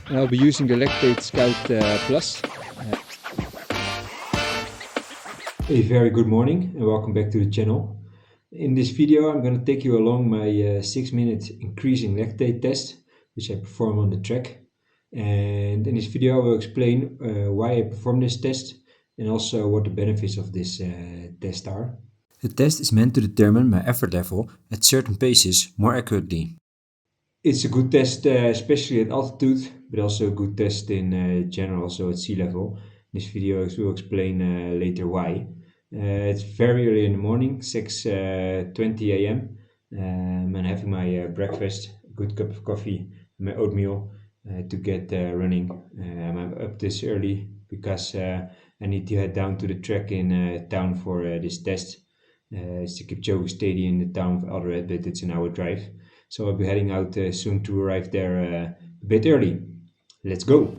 And I'll be using the Lactate Scout Plus. A very good morning and welcome back to the channel. In this video I'm going to take you along my 6-minute increasing lactate test which I perform on the track. And in this video I will explain why I perform this test and also what the benefits of this test are. The test is meant to determine my effort level at certain paces more accurately. It's a good test especially at altitude, but also a good test in general, also at sea level. In this video I will explain later why. It's very early in the morning, 6:20 a.m. I'm having my breakfast, a good cup of coffee, my oatmeal to get running. I'm up this early because I need to head down to the track in town for this test. It's the Kipchoge Stadium in the town of Eldoret, but it's an hour drive. So I'll be heading out soon to arrive there a bit early. Let's go!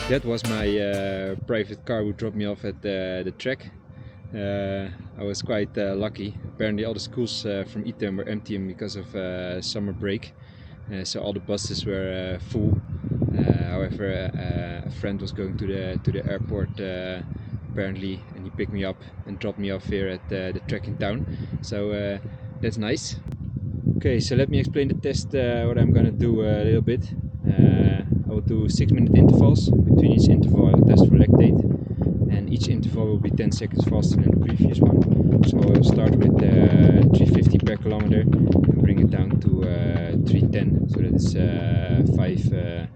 That was my private car who dropped me off at the track. I was quite lucky. Apparently all the schools from Iten were emptying because of summer break. So all the buses were full. However, a friend was going to the airport apparently, and he picked me up and dropped me off here at the track in town. So that's nice. Okay, so let me explain the test, what I'm gonna do a little bit. I will do 6-minute intervals. Between each interval I will test for lactate, and each interval will be 10 seconds faster than the previous one. So I will start with 350 per kilometer and bring it down to 310, so that is 5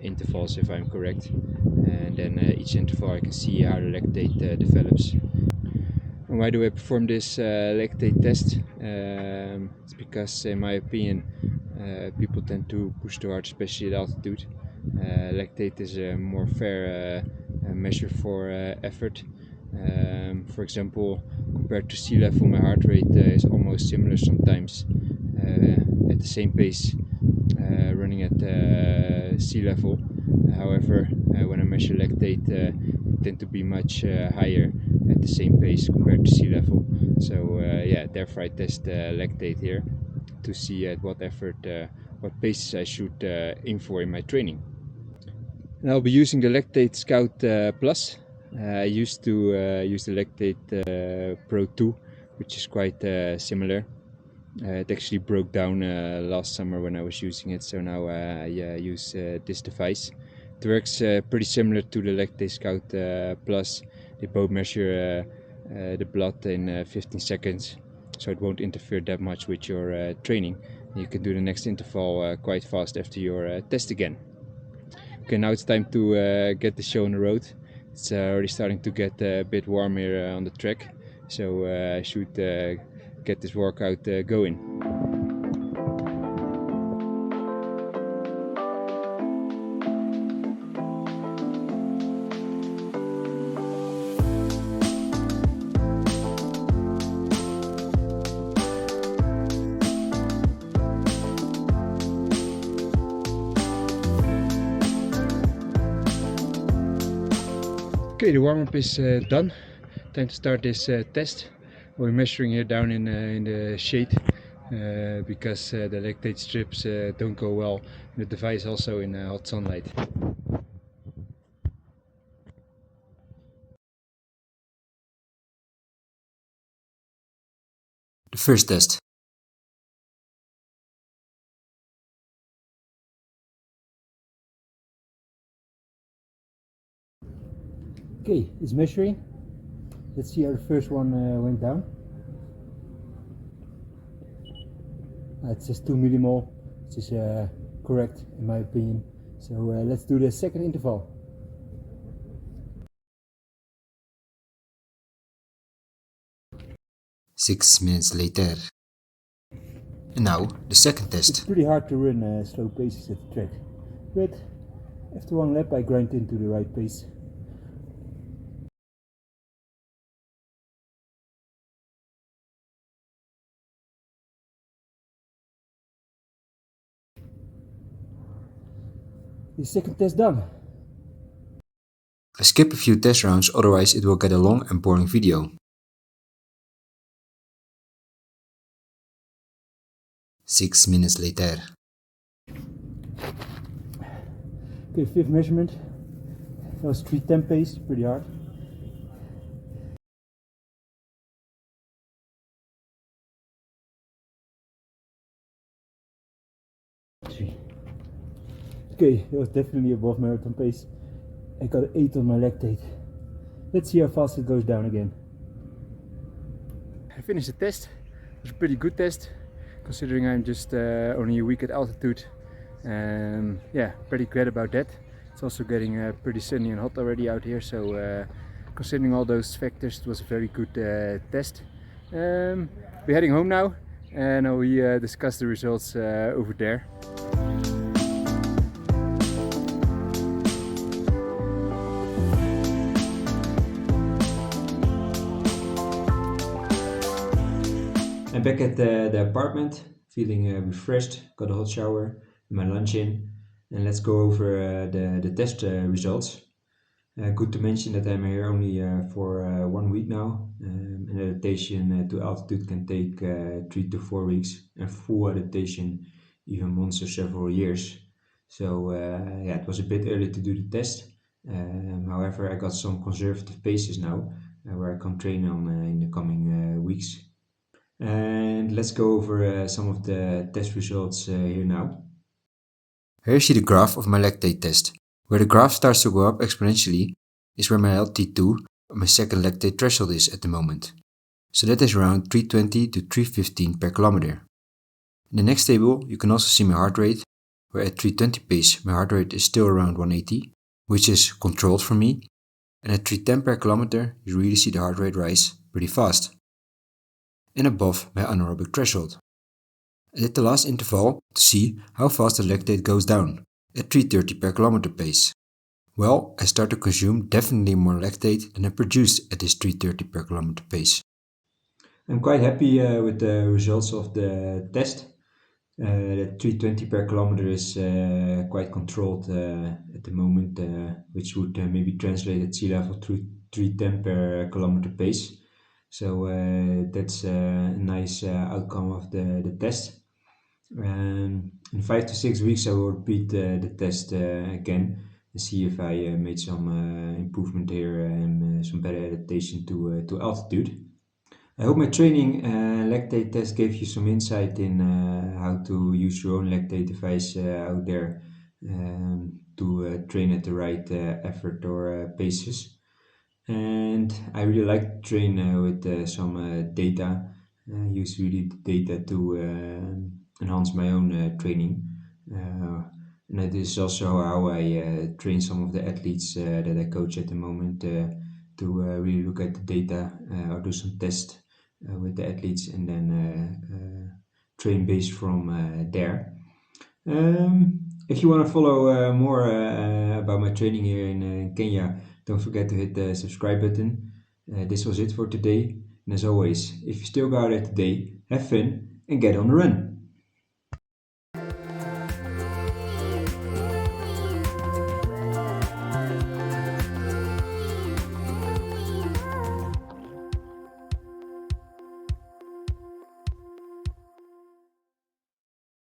intervals if I'm correct. And then each interval I can see how the lactate develops. And why do I perform this lactate test? It's because, in my opinion, people tend to push too hard, especially at altitude. Lactate is a more fair measure for effort. For example, compared to sea level, my heart rate is almost similar sometimes at the same pace running at sea level. However, when I measure lactate, it tends to be much higher at the same pace compared to sea level. So yeah, therefore I test lactate here to see at what effort, what paces I should aim for in my training. And I'll be using the Lactate Scout Plus. I used to use the Lactate Pro 2, which is quite similar. It actually broke down last summer when I was using it, so now I use this device. It works pretty similar to the Lactate Scout Plus. They both measure the blood in 15 seconds, so it won't interfere that much with your training. You can do the next interval quite fast after your test again. Okay, now it's time to get the show on the road. It's already starting to get a bit warm here on the track, so I should get this workout going. Okay, the warm-up is done. Time to start this test. We're measuring here down in the shade because the lactate strips don't go well in the device, also in hot sunlight. The first test. Okay, it's measuring. Let's see how the first one went down. It says 2 millimole, which is correct in my opinion. So let's do the second interval. Six minutes later. And now the second It's test. pretty hard to run slow paces at the track, but after one lap I grind into the right pace. The second test done. I skip a few test rounds, otherwise it will get a long and boring video. 6 minutes later. Okay, fifth measurement. That was 3:10 pace, pretty hard. Okay, that was definitely above marathon pace. I got an 8 on my lactate. Let's see how fast it goes down again. I finished the test. It was a pretty good test, considering I'm just only a week at altitude. Yeah, pretty glad about that. It's also getting pretty sunny and hot already out here, so considering all those factors, it was a very good test. We're heading home now, and we discuss the results over there. I'm back at the apartment, feeling refreshed, got a hot shower, my lunch in, and let's go over the test results. Good to mention that I'm here only for 1 week now. An adaptation to altitude can take 3 to 4 weeks, and full adaptation even months or several years. So yeah, it was a bit early to do the test. However, I got some conservative paces now, where I can train on in the coming weeks. And let's go over some of the test results here now. Here you see the graph of my lactate test. Where the graph starts to go up exponentially is where my LT2, my second lactate threshold, is at the moment. So that is around 320 to 315 per kilometer. In the next table you can also see my heart rate, where at 320 pace my heart rate is still around 180, which is controlled for me, and at 310 per kilometer you really see the heart rate rise pretty fast. And above my anaerobic threshold. I did the last interval to see how fast the lactate goes down, at 330 per kilometer pace. Well, I start to consume definitely more lactate than I produced at this 330 per kilometer pace. I'm quite happy with the results of the test. The 320 per kilometer is quite controlled at the moment, which would maybe translate at sea level to 310 per kilometer pace. So that's a nice outcome of the test. In 5 to 6 weeks, I will repeat the test again and see if I made some improvement here and some better adaptation to altitude. I hope my training lactate test gave you some insight in how to use your own lactate device out there to train at the right effort or paces. And I really like to train with some data. Use really the data to enhance my own training. And that is also how I train some of the athletes that I coach at the moment to really look at the data or do some tests with the athletes and then train based from there. If you want to follow more about my training here in Kenya, don't forget to hit the subscribe button. This was it for today. And as always, if you still go out there today, have fun and get on the run.